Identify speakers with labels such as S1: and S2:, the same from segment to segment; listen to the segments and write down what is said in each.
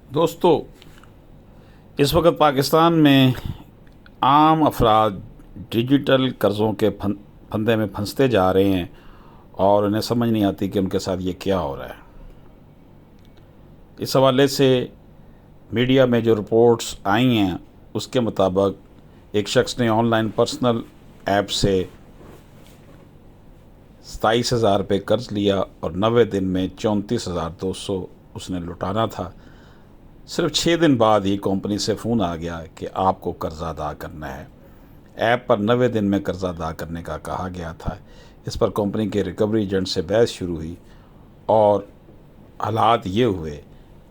S1: دوستو، اس وقت پاکستان میں عام افراد ڈیجیٹل قرضوں کے پھندے میں پھنستے جا رہے ہیں اور انہیں سمجھ نہیں آتی کہ ان کے ساتھ یہ کیا ہو رہا ہے۔ اس حوالے سے میڈیا میں جو رپورٹس آئی ہیں اس کے مطابق ایک شخص نے آن لائن پرسنل ایپ سے 27,000 روپے قرض لیا اور 90 دن میں 34,200 اس نے لٹانا تھا۔ صرف 6 دن بعد ہی کمپنی سے فون آ گیا کہ آپ کو قرضہ ادا کرنا ہے۔ ایپ پر 90 دن میں قرضہ ادا کرنے کا کہا گیا تھا۔ اس پر کمپنی کے ریکوری ایجنٹ سے بحث شروع ہوئی اور حالات یہ ہوئے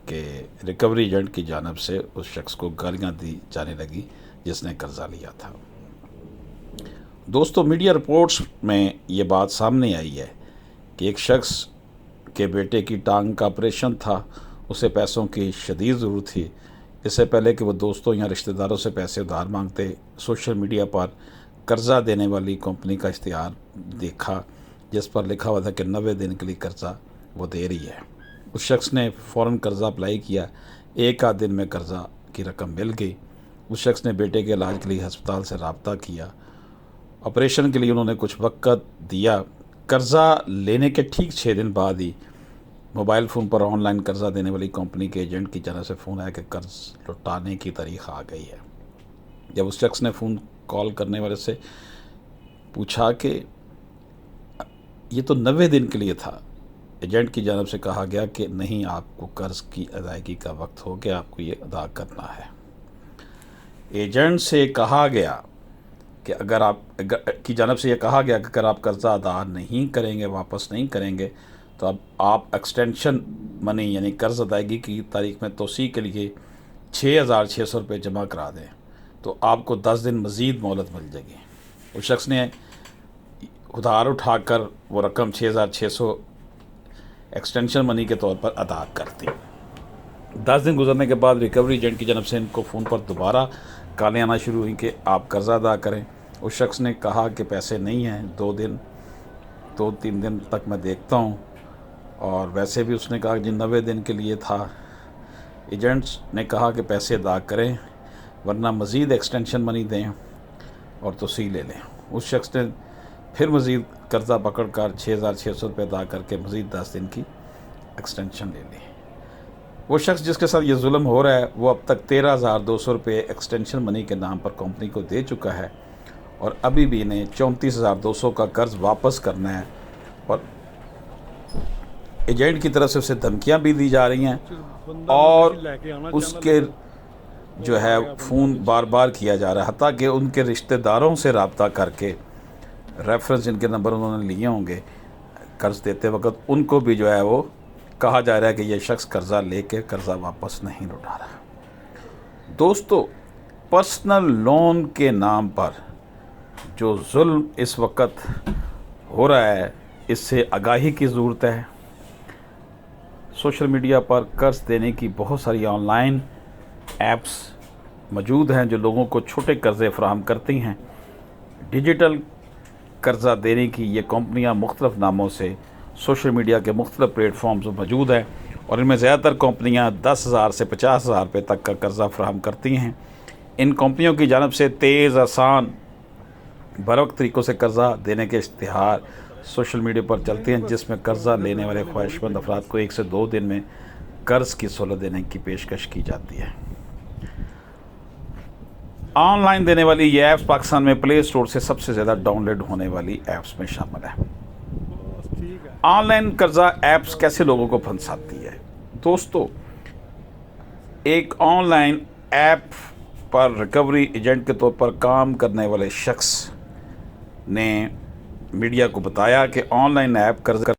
S1: کہ ریکوری ایجنٹ کی جانب سے اس شخص کو گالیاں دی جانے لگی جس نے قرضہ لیا تھا۔ دوستو، میڈیا رپورٹس میں یہ بات سامنے آئی ہے کہ ایک شخص کے بیٹے کی ٹانگ کا آپریشن تھا، اسے پیسوں کی شدید ضرورت تھی۔ اس سے پہلے کہ وہ دوستوں یا رشتہ داروں سے پیسے ادھار مانگتے، سوشل میڈیا پر قرضہ دینے والی کمپنی کا اشتہار دیکھا جس پر لکھا ہوا تھا کہ 90 دن کے لیے قرضہ وہ دے رہی ہے۔ اس شخص نے فوراً قرضہ اپلائی کیا۔ 1 آدھ دن میں قرضہ کی رقم مل گئی۔ اس شخص نے بیٹے کے علاج کے لیے ہسپتال سے رابطہ کیا۔ آپریشن کے لیے انہوں نے کچھ وقت دیا۔ قرضہ لینے کے ٹھیک 6 دن بعد ہی موبائل فون پر آن لائن قرضہ دینے والی کمپنی کے ایجنٹ کی جانب سے فون آیا کہ قرض لوٹانے کی تاریخ آ گئی ہے۔ جب اس شخص نے فون کال کرنے والے سے پوچھا کہ یہ تو 90 دن کے لیے تھا، ایجنٹ کی جانب سے کہا گیا کہ نہیں، آپ کو قرض کی ادائیگی کا وقت ہو گیا، آپ کو یہ ادا کرنا ہے۔ ایجنٹ سے کہا گیا کہ اگر آپ کی جانب سے یہ کہا گیا کہ اگر آپ قرضہ ادا نہیں کریں گے، واپس نہیں کریں گے، تو اب آپ ایکسٹینشن منی یعنی قرض ادائیگی کی تاریخ میں توسیع کے لیے 6,600 روپے جمع کرا دیں تو آپ کو 10 دن مزید مہلت مل جائے گی۔ اس شخص نے ادھار اٹھا کر وہ رقم 6,600 ایکسٹینشن منی کے طور پر ادا کر دی۔ 10 دن گزرنے کے بعد ریکوری ایجنٹ کی جانب سے ان کو فون پر دوبارہ کالیں آنا شروع ہوئیں کہ آپ قرضہ ادا کریں۔ اس شخص نے کہا کہ پیسے نہیں ہیں، 2-3 دن تک میں دیکھتا ہوں، اور ویسے بھی اس نے کہا کہ 90 دن کے لیے تھا۔ ایجنٹس نے کہا کہ پیسے ادا کریں ورنہ مزید ایکسٹینشن منی دیں اور توسیع لے لیں۔ اس شخص نے پھر مزید قرضہ پکڑ کر 6,600 روپے ادا کر کے مزید 10 دن کی ایکسٹینشن لے لی۔ وہ شخص جس کے ساتھ یہ ظلم ہو رہا ہے وہ اب تک 13,200 روپے ایکسٹینشن منی کے نام پر کمپنی کو دے چکا ہے اور ابھی بھی انہیں 34,200 کا قرض واپس کرنا ہے، اور ایجنٹ کی طرف سے اسے دھمکیاں بھی دی جا رہی ہیں اور اس کے جو ہے فون بار بار کیا جا رہا ہے، حتیٰ کہ ان کے رشتہ داروں سے رابطہ کر کے ریفرنس جن کے نمبر انہوں نے لیے ہوں گے قرض دیتے وقت، ان کو بھی جو ہے وہ کہا جا رہا ہے کہ یہ شخص قرضہ لے کے قرضہ واپس نہیں لوٹا رہا۔ دوستو، پرسنل لون کے نام پر جو ظلم اس وقت ہو رہا ہے اس سے آگاہی کی ضرورت ہے۔ سوشل میڈیا پر قرض دینے کی بہت ساری آن لائن ایپس موجود ہیں جو لوگوں کو چھوٹے قرضے فراہم کرتی ہیں۔ ڈیجیٹل قرضہ دینے کی یہ کمپنیاں مختلف ناموں سے سوشل میڈیا کے مختلف پلیٹ فارمز موجود ہیں اور ان میں زیادہ تر کمپنیاں 10,000 سے 50,000 روپے تک کا قرضہ فراہم کرتی ہیں۔ ان کمپنیوں کی جانب سے تیز، آسان، بروقت طریقوں سے قرضہ دینے کے اشتہار سوشل میڈیا پر چلتے ہیں جس میں قرضہ لینے والے خواہش مند افراد کو 1 سے 2 دن میں قرض کی سہولت دینے کی پیشکش کی جاتی ہے۔ آن لائن دینے والی یہ ایپس پاکستان میں پلے اسٹور سے سب سے زیادہ ڈاؤن لوڈ ہونے والی ایپس میں شامل ہے۔ آن لائن قرضہ ایپس کیسے لوگوں کو پھنساتی ہے؟ دوستو، ایک on line app per recovery agent کے طور پر کام کرنے والے شخص نے میڈیا کو بتایا کہ آن لائن ایپ قرض